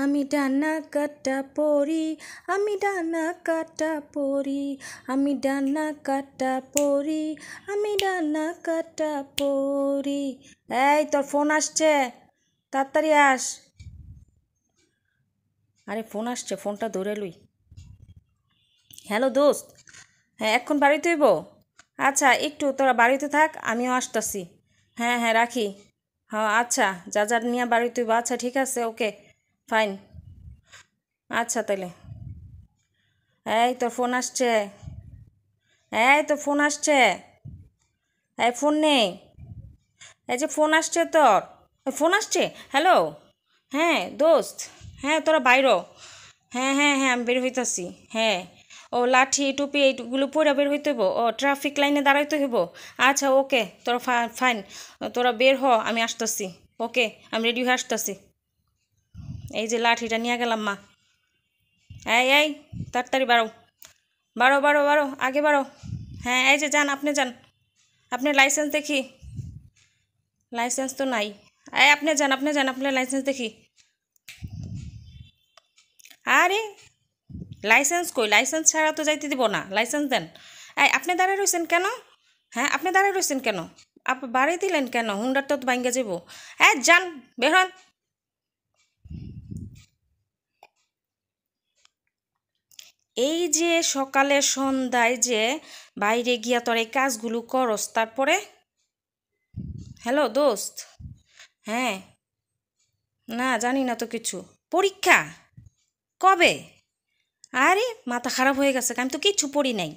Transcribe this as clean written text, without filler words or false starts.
আমি ডানা কাটা পড়ি, আমি ডানা কাটা পড়ি, আমি ডানা কাটা পড়ি, আমি ডানা কাটা পড়ি। এই তোর ফোন আসছে, তাড়াতাড়ি আস। আরে ফোন আসছে, ফোনটা ধরে লুই। হ্যালো দোস্ত, হ্যাঁ এখন বাড়িতে হইব? আচ্ছা একটু তোরা বাড়িতে থাক, আমিও আসতেছি। হ্যাঁ হ্যাঁ রাখি। হ্যাঁ আচ্ছা, যা যা নিয়ে বাড়িতে হইব। আচ্ছা ঠিক আছে, ওকে ফাইন। আচ্ছা তাইলে। এই তোর ফোন আসছে, এই তোর ফোন আসছে, এই ফোন নেই, এই যে ফোন আসছে তোর, ফোন আসছে। হ্যালো, হ্যাঁ দোস্ত, হ্যাঁ তোরা বাইরো। হ্যাঁ হ্যাঁ হ্যাঁ আমি বের হইতাছি। হ্যাঁ, ও লাঠি টুপি এইগুলো পরে বের হইতে হইব? ও ট্রাফিক লাইনে দাঁড়াইতে হইব? আচ্ছা ওকে, তোরা ফাইন, তোরা বের হ, আমি আসতেছি। ওকে আমি রেডি হয়ে আসতেছি। এই যে লাঠিটা নিয়ে গেলাম মা। এই তাড়াতাড়ি বাড়ো, বাড়ো বাড়ো বাড়ো, আগে বাড়ো। হ্যাঁ এই যে যান, আপনি যান, আপনার লাইসেন্স দেখি। লাইসেন্স তো নাই। এই আপনি যান, আপনি যান, আপনার লাইসেন্স দেখি। আরে লাইসেন্স কই? লাইসেন্স ছাড়া তো যাইতে দিব না, লাইসেন্স দেন। এই আপনি দাঁড়ায় রয়েছেন কেন? হ্যাঁ আপনি দাঁড়ায় রয়েছেন কেন? বাড়ি দিলেন কেন? হুন্ডার তো ভাঙ্গা যাবো। যান, বের হন। এই যে সকালে সন্ধ্যায় যে বাইরে গিয়া তোর এই কাজগুলো করস, তারপরে? হ্যালো দোস্ত, হ্যাঁ, না জানি না তো কিছু। পরীক্ষা কবে? আরে মাথা খারাপ হয়ে গেছে, আমি তো কিচ্ছু পড়ি নাই।